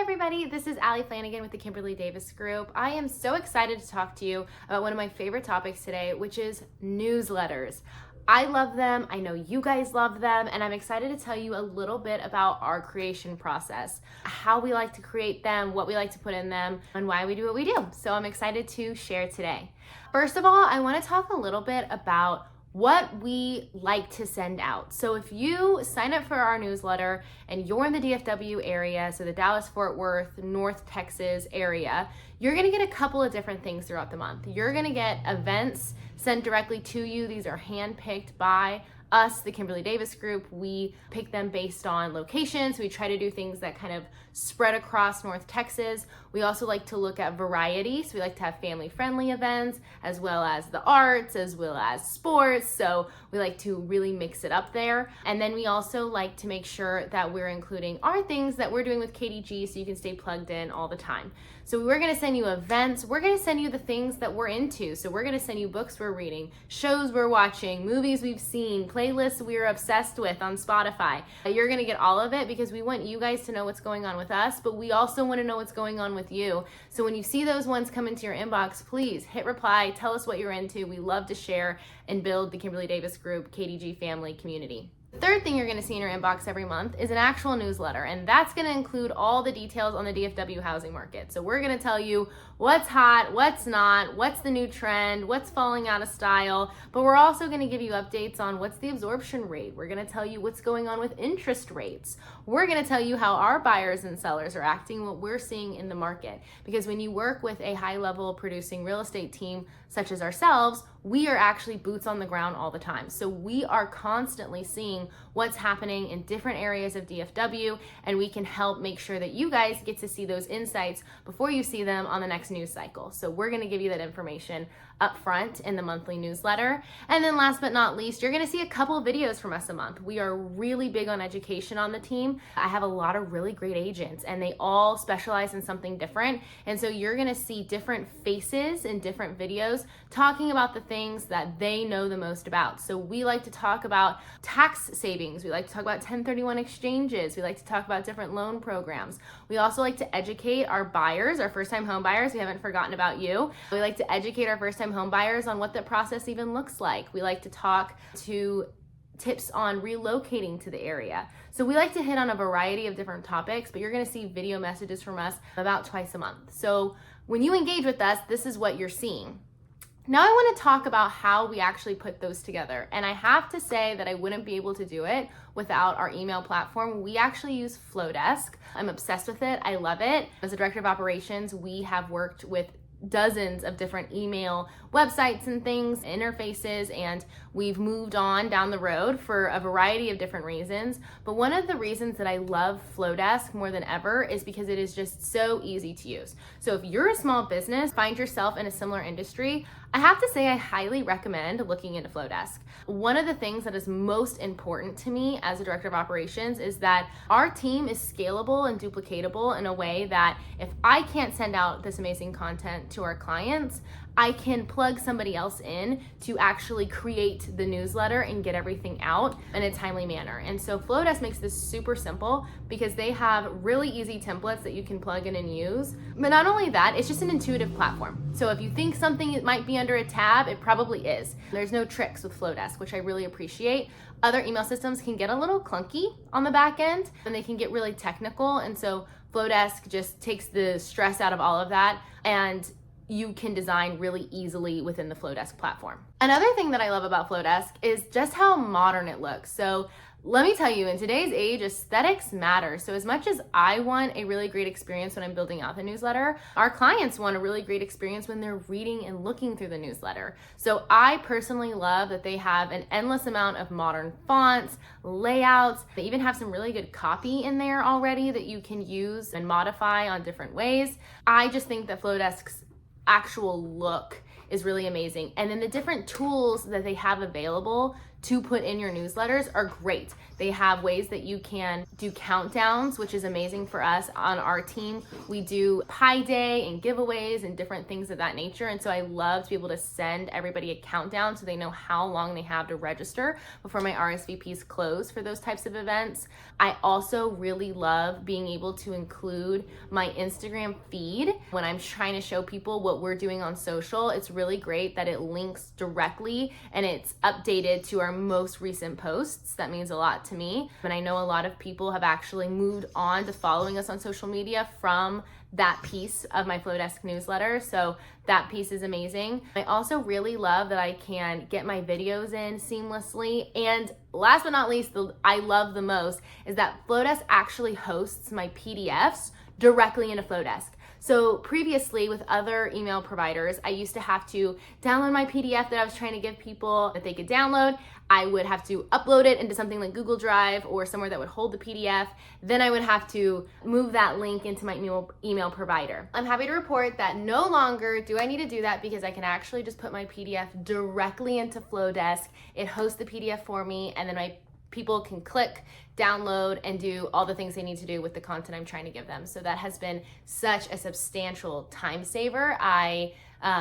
everybody, this is Allie Flanagan with the Kimberly Davis Group. I am so excited to talk to you about one of my favorite topics today, which is newsletters. I love them, I know you guys love them, and I'm excited to tell you a little bit about our creation process, how we like to create them, what we like to put in them, and why we do what we do. So I'm excited to share today. First of all, I want to talk a little bit about what we like to send out. So if you sign up for our newsletter and you're in the DFW area, so the Dallas-Fort Worth, North Texas area, you're gonna get a couple of different things throughout the month. You're gonna get events sent directly to you. These are handpicked by us, the Kimberly Davis Group. We pick them based on locations. We try to do things that kind of spread across North Texas. We also like to look at variety. So we like to have family-friendly events, as well as the arts, as well as sports. So we like to really mix it up there. And then we also like to make sure that we're including our things that we're doing with KDG so you can stay plugged in all the time. So we're gonna send you events. We're gonna send you the things that we're into. So we're gonna send you books we're reading, shows we're watching, movies we've seen, playlists we're obsessed with on Spotify. You're gonna get all of it because we want you guys to know what's going on with us, but we also wanna know what's going on with you. So when you see those ones come into your inbox, please hit reply, tell us what you're into. We love to share and build the Kimberly Davis Group KDG family community. The third thing you're going to see in your inbox every month is an actual newsletter, and that's going to include all the details on the DFW housing market. So we're going to tell you what's hot, what's not, what's the new trend, what's falling out of style, but we're also going to give you updates on what's the absorption rate. We're going to tell you what's going on with interest rates. We're going to tell you how our buyers and sellers are acting, what we're seeing in the market. Because when you work with a high-level producing real estate team such as ourselves, we are actually boots on the ground all the time. So we are constantly seeing what's happening in different areas of DFW, and we can help make sure that you guys get to see those insights before you see them on the next news cycle. So we're gonna give you that information up front in the monthly newsletter. And then last but not least, you're gonna see a couple of videos from us a month. We are really big on education on the team. I have a lot of really great agents and they all specialize in something different. And so you're gonna see different faces in different videos talking about the things that they know the most about. So we like to talk about tax savings. We like to talk about 1031 exchanges. We like to talk about different loan programs. We also like to educate our buyers, our first-time home buyers. We haven't forgotten about you. We like to educate our first-time home buyers on what that process even looks like. We like to talk to tips on relocating to the area. So we like to hit on a variety of different topics, but you're gonna see video messages from us about twice a month. So when you engage with us, this is what you're seeing. Now I want to talk about how we actually put those together. And I have to say that I wouldn't be able to do it without our email platform. We actually use Flodesk. I'm obsessed with it. I love it. As a director of operations, we have worked with dozens of different email websites and things, interfaces, and we've moved on down the road for a variety of different reasons. But one of the reasons that I love Flodesk more than ever is because it is just so easy to use. So if you're a small business, find yourself in a similar industry, I have to say I highly recommend looking into Flowdesk. One of the things that is most important to me as a director of operations is that our team is scalable and duplicatable in a way that if I can't send out this amazing content to our clients, I can plug somebody else in to actually create the newsletter and get everything out in a timely manner. And so Flowdesk makes this super simple because they have really easy templates that you can plug in and use. But not only that, it's just an intuitive platform. So if you think something might be under a tab, it probably is. There's no tricks with Flowdesk, which I really appreciate. Other email systems can get a little clunky on the back end and they can get really technical. And so Flowdesk just takes the stress out of all of that, and you can design really easily within the Flowdesk platform. Another thing that I love about Flowdesk is just how modern it looks. So let me tell you, in today's age, aesthetics matter. So as much as I want a really great experience when I'm building out the newsletter, our clients want a really great experience when they're reading and looking through the newsletter. So I personally love that they have an endless amount of modern fonts, layouts. They even have some really good copy in there already that you can use and modify on different ways. I just think that Flowdesk's actual look is really amazing. And then the different tools that they have available to put in your newsletters are great. They have ways that you can do countdowns, which is amazing for us on our team. We do Pi Day and giveaways and different things of that nature. And so I love to be able to send everybody a countdown so they know how long they have to register before my RSVPs close for those types of events. I also really love being able to include my Instagram feed when I'm trying to show people what we're doing on social. It's really great that it links directly and it's updated to our most recent posts. That means a lot to me. And I know a lot of people have actually moved on to following us on social media from that piece of my Flodesk newsletter. So that piece is amazing. I also really love that I can get my videos in seamlessly. And last but not least, I love the most is that Flodesk actually hosts my PDFs directly into Flodesk. So previously with other email providers, I used to have to download my PDF that I was trying to give people that they could download. I would have to upload it into something like Google Drive or somewhere that would hold the PDF. Then I would have to move that link into my email provider. I'm happy to report that no longer do I need to do that because I can actually just put my PDF directly into Flowdesk. It hosts the PDF for me, and then my people can click, download, and do all the things they need to do with the content I'm trying to give them. So that has been such a substantial time saver. I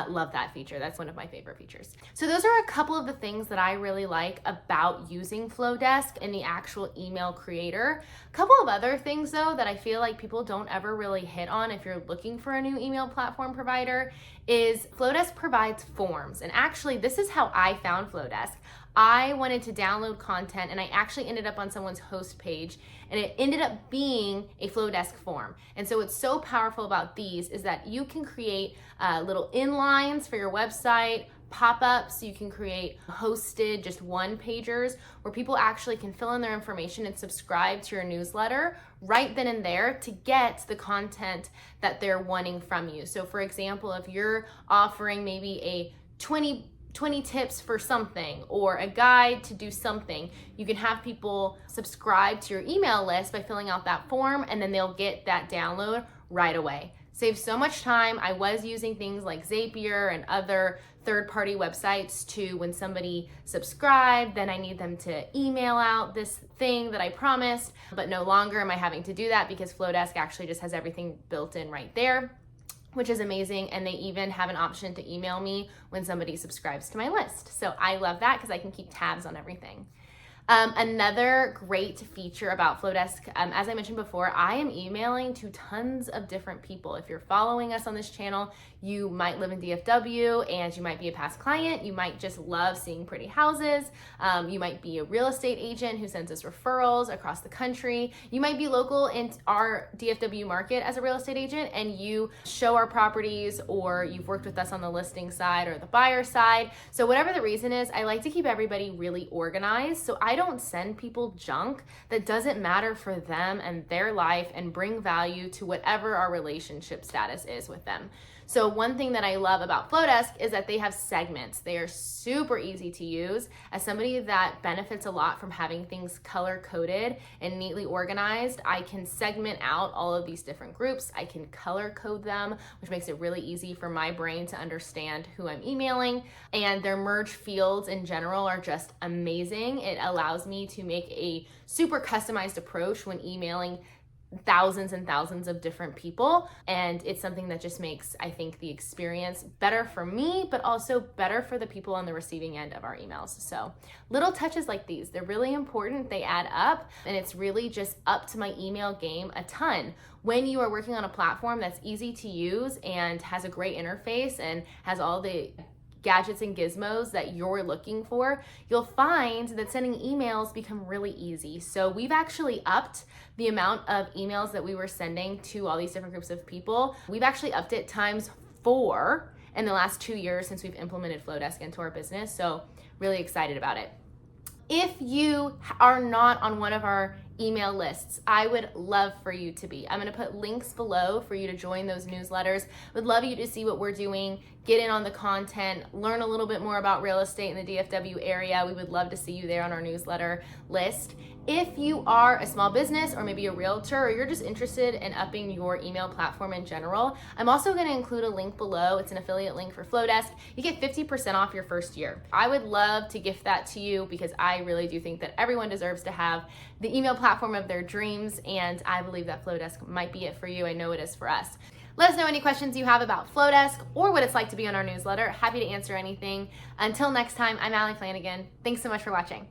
love that feature. That's one of my favorite features. So those are a couple of the things that I really like about using Flodesk in the actual email creator. A couple of other things though that I feel like people don't ever really hit on if you're looking for a new email platform provider is Flodesk provides forms. And actually this is how I found Flodesk. I wanted to download content and I actually ended up on someone's host page and it ended up being a Flodesk form. And so what's so powerful about these is that you can create little inlines for your website, pop-ups, you can create hosted just one pagers where people actually can fill in their information and subscribe to your newsletter right then and there to get the content that they're wanting from you. So for example, if you're offering maybe a 20 tips for something or a guide to do something, you can have people subscribe to your email list by filling out that form and then they'll get that download right away. Saves so much time. I was using things like Zapier and other third-party websites to when somebody subscribed, then I need them to email out this thing that I promised, but no longer am I having to do that because Flodesk actually just has everything built in right there, which is amazing. And they even have an option to email me when somebody subscribes to my list. So I love that because I can keep tabs on everything. Another great feature about Flodesk, as I mentioned before, I am emailing to tons of different people. If you're following us on this channel, you might live in DFW and you might be a past client. You might just love seeing pretty houses. You might be a real estate agent who sends us referrals across the country. You might be local in our DFW market as a real estate agent and you show our properties, or you've worked with us on the listing side or the buyer side. So whatever the reason is, I like to keep everybody really organized. So I don't send people junk that doesn't matter for them and their life and bring value to whatever our relationship status is with them. So one thing that I love about Flodesk is that they have segments. They are super easy to use. As somebody that benefits a lot from having things color coded and neatly organized, I can segment out all of these different groups. I can color code them, which makes it really easy for my brain to understand who I'm emailing. And their merge fields in general are just amazing. It allows me to make a super customized approach when emailing thousands and thousands of different people, and it's something that just makes, I think, the experience better for me, but also better for the people on the receiving end of our emails. So little touches like these, they're really important, they add up, and it's really just up to my email game a ton. When you are working on a platform that's easy to use and has a great interface and has all the gadgets and gizmos that you're looking for, you'll find that sending emails become really easy. So we've actually upped the amount of emails that we were sending to all these different groups of people. We've actually upped it ×4 in the last 2 years since we've implemented Flodesk into our business. So really excited about it. If you are not on one of our email lists, I would love for you to be. I'm going to put links below for you to join those newsletters. Would love you to see what we're doing, get in on the content, learn a little bit more about real estate in the DFW area, we would love to see you there on our newsletter list. If you are a small business or maybe a realtor, or you're just interested in upping your email platform in general, I'm also going to include a link below. It's an affiliate link for Flodesk. You get 50% off your first year. I would love to gift that to you because I really do think that everyone deserves to have the email platform of their dreams, and I believe that Flodesk might be it for you. I know it is for us. Let us know any questions you have about Flowdesk or what it's like to be on our newsletter. Happy to answer anything. Until next time, I'm Allie Flanagan. Thanks so much for watching.